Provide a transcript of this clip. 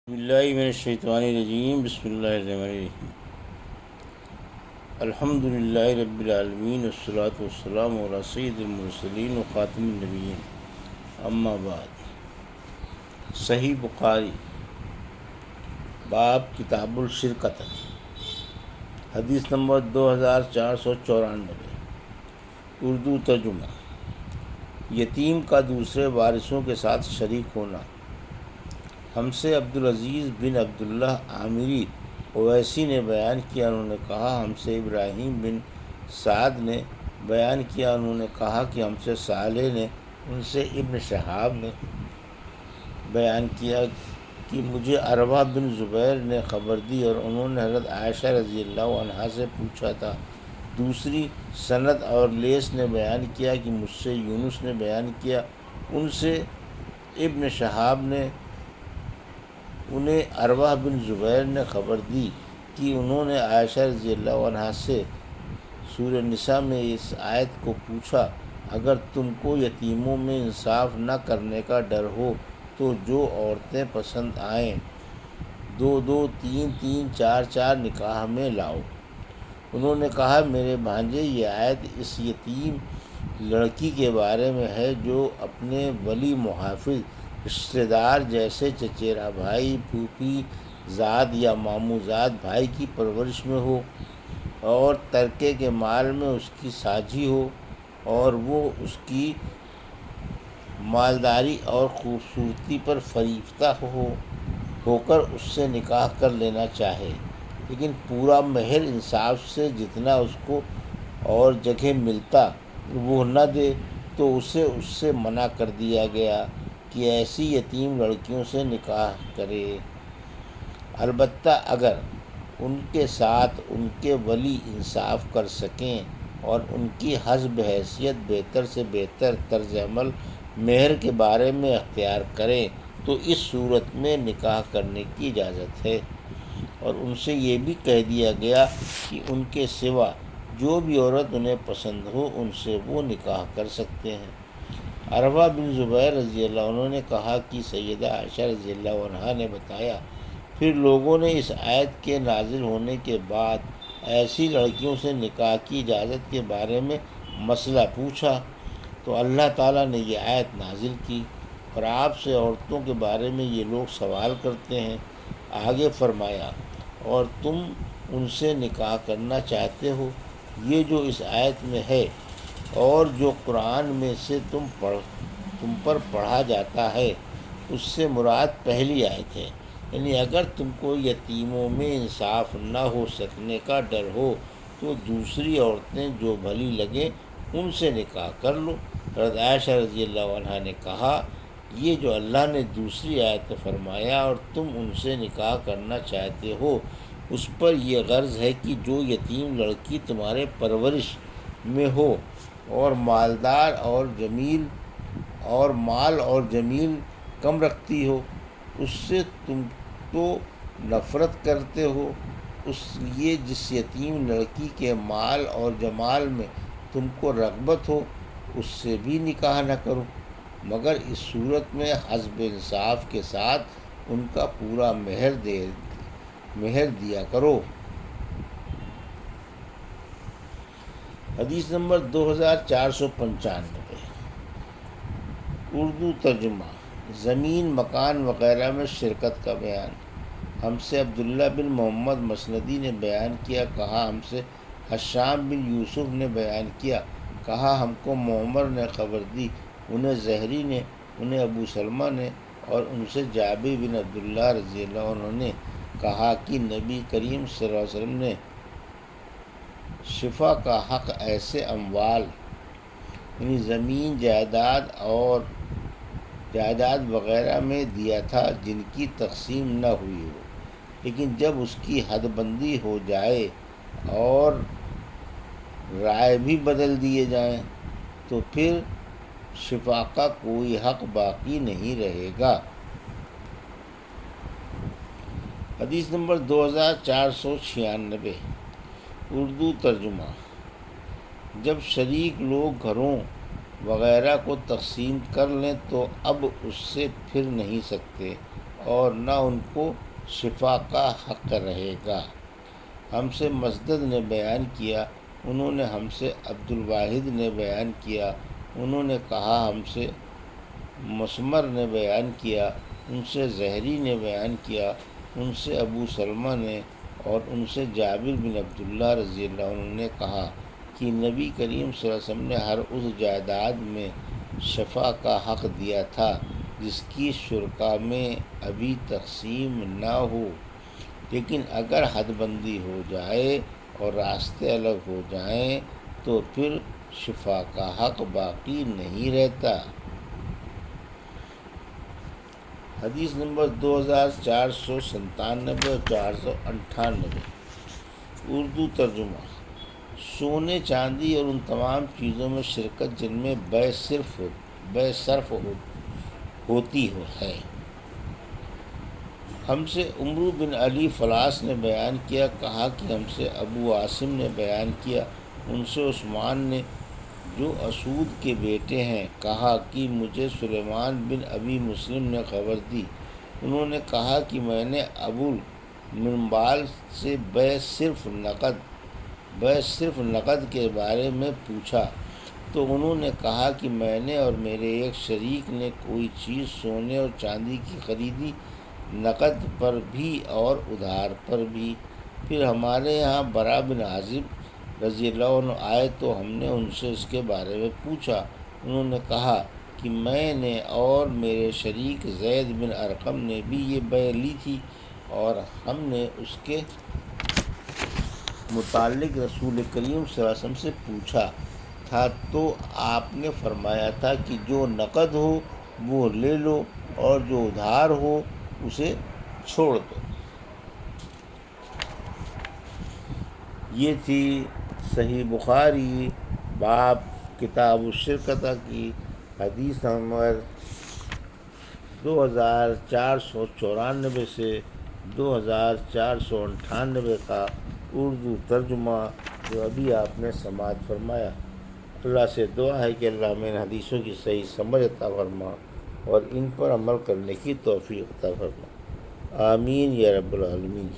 باللہ من الشیطان الرجیم بسم اللہ الرحمن الرحیم الحمد للہ رب العالمین والصلاة والسلام علی سید المرسلین و خاتم النبیین اما بعد۔ صحیح بخاری باب کتاب الشرکت، حدیث نمبر 2494، اردو ترجمہ۔ یتیم کا دوسرے وارثوں کے ساتھ شریک ہونا۔ ہم سے عبدالعزیز بن عبداللہ عامری اویسی نے بیان کیا، انہوں نے کہا ہم سے ابراہیم بن سعد نے بیان کیا، انہوں نے کہا کہ ہم سے صالح نے، ان سے ابن شہاب نے بیان کیا کہ مجھے عروہ بن زبیر نے خبر دی اور انہوں نے حضرت عائشہ رضی اللہ عنہا سے پوچھا تھا۔ دوسری سند اور لیث نے بیان کیا کہ مجھ سے یونس نے بیان کیا، ان سے ابن شہاب نے، انہیں عروہ بن زبیر نے خبر دی کہ انہوں نے عائشہ رضی اللہ عنہا سے سورہ نساء میں اس آیت کو پوچھا، اگر تم کو یتیموں میں انصاف نہ کرنے کا ڈر ہو تو جو عورتیں پسند آئیں 2-2، 3-3، 4-4 نکاح میں لاؤ۔ انہوں نے کہا میرے بھانجے، یہ آیت اس یتیم لڑکی کے بارے میں ہے جو اپنے ولی محافظ رشتہ دار جیسے چچیرا بھائی، پھوپھی زاد یا ماموں زاد بھائی کی پرورش میں ہو اور ترکے کے مال میں اس کی ساجھی ہو اور وہ اس کی مالداری اور خوبصورتی پر فریفتہ ہو کر اس سے نکاح کر لینا چاہے، لیکن پورا مہر انصاف سے جتنا اس کو اور جگہ ملتا وہ نہ دے تو اسے اس سے منع کر دیا گیا کہ ایسی یتیم لڑکیوں سے نکاح کرے، البتہ اگر ان کے ساتھ ان کے ولی انصاف کر سکیں اور ان کی حسب حیثیت بہتر سے بہتر طرز عمل مہر کے بارے میں اختیار کریں تو اس صورت میں نکاح کرنے کی اجازت ہے، اور ان سے یہ بھی کہہ دیا گیا کہ ان کے سوا جو بھی عورت انہیں پسند ہو ان سے وہ نکاح کر سکتے ہیں۔ عروہ بن زبیر رضی اللہ عنہ نے کہا کہ سیدہ عائشہ رضی اللہ عنہا نے بتایا، پھر لوگوں نے اس آیت کے نازل ہونے کے بعد ایسی لڑکیوں سے نکاح کی اجازت کے بارے میں مسئلہ پوچھا تو اللہ تعالیٰ نے یہ آیت نازل کی اور آپ سے عورتوں کے بارے میں یہ لوگ سوال کرتے ہیں، آگے فرمایا اور تم ان سے نکاح کرنا چاہتے ہو، یہ جو اس آیت میں ہے اور جو قرآن میں سے تم پر پڑھا جاتا ہے اس سے مراد پہلی آیت ہے، یعنی اگر تم کو یتیموں میں انصاف نہ ہو سکنے کا ڈر ہو تو دوسری عورتیں جو بھلی لگیں ان سے نکاح کر لو۔ حضرت عائشہ رضی اللہ عنہا نے کہا یہ جو اللہ نے دوسری آیت میں فرمایا اور تم ان سے نکاح کرنا چاہتے ہو، اس پر یہ غرض ہے کہ جو یتیم لڑکی تمہارے پرورش میں ہو اور مالدار اور جمیل اور مال اور جمیل کم رکھتی ہو، اس سے تم تو نفرت کرتے ہو، اس لیے جس یتیم لڑکی کے مال اور جمال میں تم کو رغبت ہو اس سے بھی نکاح نہ کرو، مگر اس صورت میں حسب انصاف کے ساتھ ان کا پورا مہر دیا کرو۔ حدیث نمبر 2495، اردو ترجمہ۔ زمین، مکان وغیرہ میں شرکت کا بیان۔ ہم سے عبداللہ بن محمد مسندی نے بیان کیا، کہا ہم سے حشام بن یوسف نے بیان کیا، کہا ہم کو معمر نے خبر دی، انہیں زہری نے، انہیں ابو سلمہ نے اور ان سے جابر بن عبداللہ رضی اللہ عنہ نے کہا کہ نبی کریم صلی اللہ علیہ وسلم نے شفا کا حق ایسے اموال، یعنی زمین، جائیداد وغیرہ میں دیا تھا جن کی تقسیم نہ ہوئی ہو، لیکن جب اس کی حد بندی ہو جائے اور رائے بھی بدل دیے جائیں تو پھر شفا کا کوئی حق باقی نہیں رہے گا۔ حدیث نمبر 2496، اردو ترجمہ۔ جب شریک لوگ گھروں وغیرہ کو تقسیم کر لیں تو اب اس سے پھر نہیں سکتے اور نہ ان کو شفا کا حق رہے گا۔ ہم سے مسدد نے بیان کیا، انہوں نے ہم سے عبد الواحد نے بیان کیا، انہوں نے کہا ہم سے مسمر نے بیان کیا، ان سے زہری نے بیان کیا، ان سے ابو سلمہ نے اور ان سے جابر بن عبداللہ رضی اللہ عنہ نے کہا کہ نبی کریم صلی اللہ علیہ وسلم نے ہر اس جائیداد میں شفا کا حق دیا تھا جس کی شرکا میں ابھی تقسیم نہ ہو، لیکن اگر حد بندی ہو جائے اور راستے الگ ہو جائیں تو پھر شفا کا حق باقی نہیں رہتا۔ حدیث نمبر 2497 اور 498۔ اردو ترجمہ۔ سونے چاندی اور ان تمام چیزوں میں شرکت جن میں بے صرف ہوتی ہے۔ ہم سے عمرو بن علی فلاس نے بیان کیا، کہا کہ ہم سے ابو عاصم نے بیان کیا، ان سے عثمان نے جو اسود کے بیٹے ہیں کہا کہ مجھے سلیمان بن ابی مسلم نے خبر دی، انہوں نے کہا کہ میں نے ابو المنبال سے بے صرف نقد کے بارے میں پوچھا تو انہوں نے کہا کہ میں نے اور میرے ایک شریک نے کوئی چیز سونے اور چاندی کی خریدی، نقد پر بھی اور ادھار پر بھی۔ پھر ہمارے یہاں برا بن عازب رضی اللہ عنہ آئے تو ہم نے ان سے اس کے بارے میں پوچھا، انہوں نے کہا کہ میں نے اور میرے شریک زید بن ارقم نے بھی یہ بیع لی تھی اور ہم نے اس کے متعلق رسول کریم صلی اللہ علیہ وسلم سے پوچھا تھا تو آپ نے فرمایا تھا کہ جو نقد ہو وہ لے لو اور جو ادھار ہو اسے چھوڑ دو۔ یہ تھی صحیح بخاری باب کتاب الشرکتہ کی حدیث نمبر 2494 سے 2498 کا اردو ترجمہ جو ابھی آپ نے سماعت فرمایا۔ اللہ سے دعا ہے کہ اللہ ہمیں ان حدیثوں کی صحیح سمجھ عطا فرما اور ان پر عمل کرنے کی توفیق عطا فرما، آمین یا رب العالمین۔